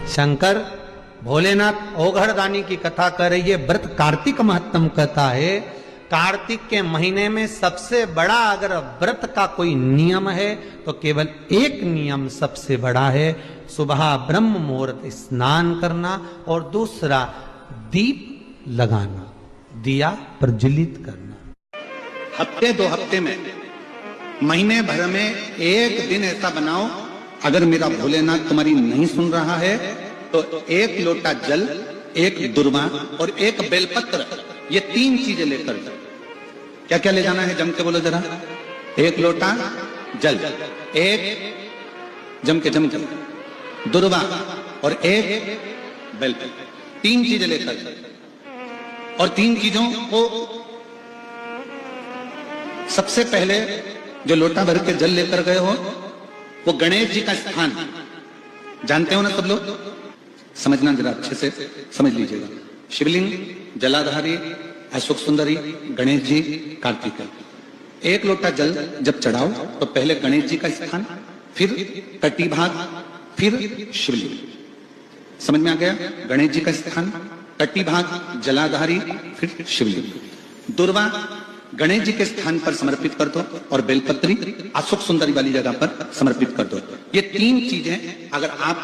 शंकर भोलेनाथ ओघड़दानी की कथा कर रही है। व्रत कार्तिक महत्तम कहता है, कार्तिक के महीने में सबसे बड़ा अगर व्रत का कोई नियम है तो केवल एक नियम सबसे बड़ा है, सुबह ब्रह्म मुहूर्त स्नान करना और दूसरा दीप लगाना, दिया प्रज्वलित करना। हफ्ते 2 हफ्ते में, महीने भर में एक दिन ऐसा बनाओ, अगर मेरा भोलेनाथ तुम्हारी नहीं सुन रहा है तो 1 लोटा जल, 1 दुर्वा और 1 बेलपत्र, ये 3 चीजें लेकर जाओ। क्या क्या ले जाना है, जम के बोलो जरा। 1 लोटा जल, 1 जम के दुर्वा और 1 बेलपत्र, 3 चीजें लेकर जाओ। और 3 चीजों को सबसे पहले जो लोटा भर के जल लेकर गए हो वो गणेश जी का स्थान जानते हो ना सब लोग, समझना जरा अच्छे से समझ लीजिएगा। शिवलिंग, जलाधारी, अशोक सुंदरी, गणेश जी, कार्तिकेय। 1 लोटा जल जब चढ़ाओ तो पहले गणेश जी का स्थान, फिर तटी भाग, फिर शिवलिंग। समझ में आ गया? गणेश जी का स्थान, तटी भाग, जलाधारी, फिर शिवलिंग। दुर्वा गणेश जी के स्थान पर समर्पित कर दो और बेलपत्री अशोक सुंदरी वाली जगह पर समर्पित कर दो। ये 3 चीजें अगर आप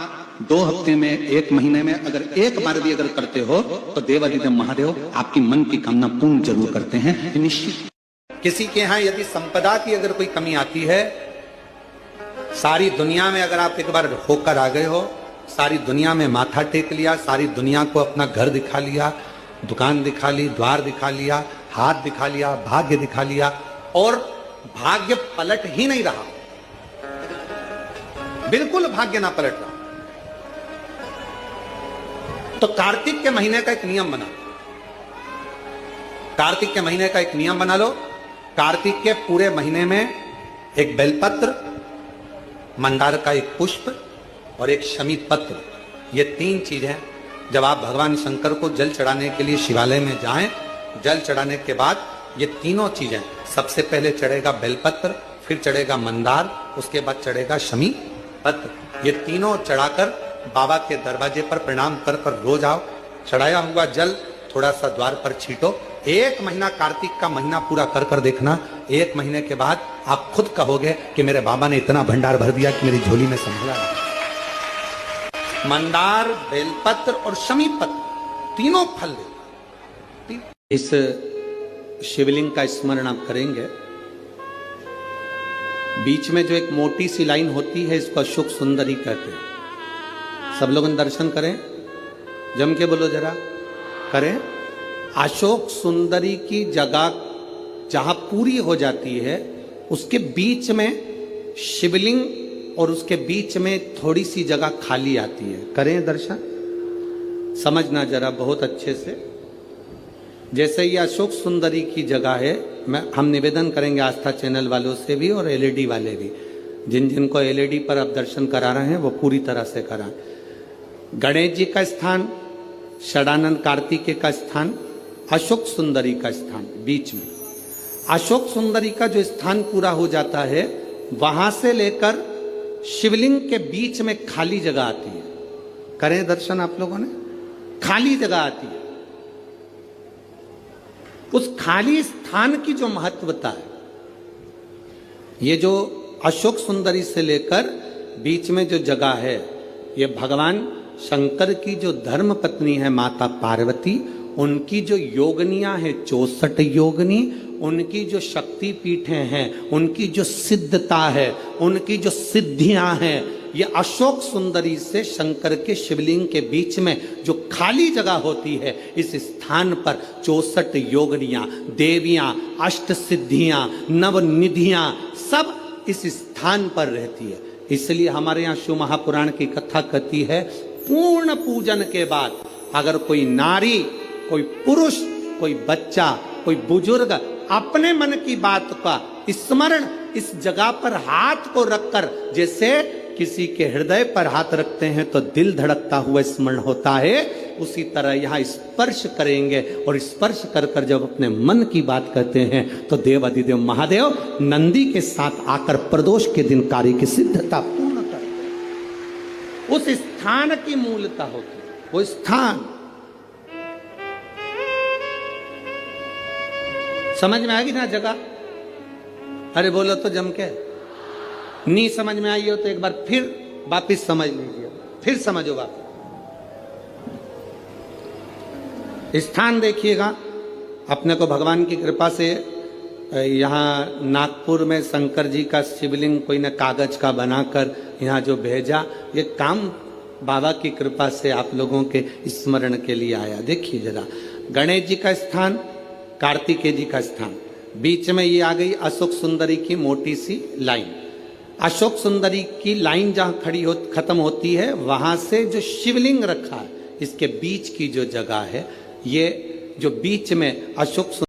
2 हफ्ते में, 1 महीने में अगर एक बार भी अगर करते हो तो देवादिदेव महादेव आपकी मन की कामना पूर्ण जरूर करते हैं, निश्चित। किसी के यहाँ यदि संपदा की अगर कोई कमी आती है, सारी दुनिया में अगर आप एक बार होकर आ गए हो, सारी दुनिया में माथा टेक लिया, सारी दुनिया को अपना घर दिखा लिया, दुकान दिखा ली, द्वार दिखा लिया, हाथ दिखा लिया, भाग्य दिखा लिया और भाग्य पलट ही नहीं रहा, बिल्कुल भाग्य ना पलट रहा, तो कार्तिक के महीने का एक नियम बना, कार्तिक के महीने का एक नियम बना लो। कार्तिक के पूरे महीने में एक बेलपत्र, मंदार का एक पुष्प और एक शमी पत्र, ये 3 चीजें जब आप भगवान शंकर को जल चढ़ाने के लिए शिवालय में जाएं, जल चढ़ाने के बाद ये तीनों चीजें, सबसे पहले चढ़ेगा बेलपत्र, फिर चढ़ेगा मंदार, उसके बाद चढ़ेगा शमी पत्र। ये तीनों चढ़ाकर बाबा के दरवाजे पर प्रणाम कर कर रोज आओ। चढ़ाया हुआ जल थोड़ा सा द्वार पर छीटो। 1 महीना कार्तिक का महीना पूरा कर कर देखना। 1 महीने के बाद आप खुद कहोगे कि मेरे बाबा ने इतना भंडार भर दिया कि मेरी झोली में संभला नहीं। मंदार, बेलपत्र और शमी पत्र तीनों फल देगा। इस शिवलिंग का स्मरण आप करेंगे। बीच में जो एक मोटी सी लाइन होती है, इसको अशोक सुंदरी कहते हैं। सब लोग दर्शन करें, जम के बोलो जरा, करें। अशोक सुंदरी की जगह जहां पूरी हो जाती है, उसके बीच में शिवलिंग और उसके बीच में थोड़ी सी जगह खाली आती है। करें दर्शन, समझना जरा बहुत अच्छे से। जैसे ये अशोक सुंदरी की जगह है, हम निवेदन करेंगे आस्था चैनल वालों से भी और एलईडी वाले भी, जिनको एलईडी पर आप दर्शन करा रहे हैं वो पूरी तरह से कराएं। गणेश जी का स्थान, षडानंद कार्तिकेय का स्थान, अशोक सुंदरी का स्थान बीच में। अशोक सुंदरी का जो स्थान पूरा हो जाता है, वहां से लेकर शिवलिंग के बीच में खाली जगह आती है। करें दर्शन आप लोगों ने, खाली जगह आती है। उस खाली स्थान की जो महत्वता है, ये जो अशोक सुंदरी से लेकर बीच में जो जगह है, ये भगवान शंकर की जो धर्म पत्नी है माता पार्वती, उनकी जो योगनियां हैं 64 योगनी, उनकी जो शक्ति पीठें हैं, उनकी जो सिद्धता है, उनकी जो सिद्धियां हैं, ये अशोक सुंदरी से शंकर के शिवलिंग के बीच में जो खाली जगह होती है, इस स्थान पर 64 योगनियां, देवियां, अष्ट सिद्धियां, नवनिधियां सब इस स्थान पर रहती है। इसलिए हमारे यहाँ शिव महापुराण की कथा कहती है, पूर्ण पूजन के बाद अगर कोई नारी, कोई पुरुष, कोई बच्चा, कोई बुजुर्ग अपने मन की बात का स्मरण इस जगह पर हाथ को रखकर, जैसे किसी के हृदय पर हाथ रखते हैं तो दिल धड़कता हुआ स्मरण होता है, उसी तरह यहाँ स्पर्श करेंगे और स्पर्श कर कर जब अपने मन की बात कहते हैं तो देवादिदेव महादेव नंदी के साथ आकर प्रदोष के दिन कार्य की सिद्धता पूर्ण करते हैं। उस स्थान की मूलता होती है, वो स्थान। समझ में आएगी ना जगह? अरे बोलो तो जम के। नहीं समझ में आई हो तो एक बार फिर वापिस समझ लीजिए, फिर समझो वापिस। स्थान देखिएगा, अपने को भगवान की कृपा से यहाँ नागपुर में शंकर जी का शिवलिंग कोई ने कागज का बनाकर यहाँ जो भेजा, ये काम बाबा की कृपा से आप लोगों के स्मरण के लिए आया। देखिए जरा, गणेश जी का स्थान, कार्तिकेय जी का स्थान, बीच में ये आ गई अशोक सुंदरी की मोटी सी लाइन। अशोक सुंदरी की लाइन जहाँ खत्म होती है, वहां से जो शिवलिंग रखा है, इसके बीच की जो जगह है, ये जो बीच में अशोक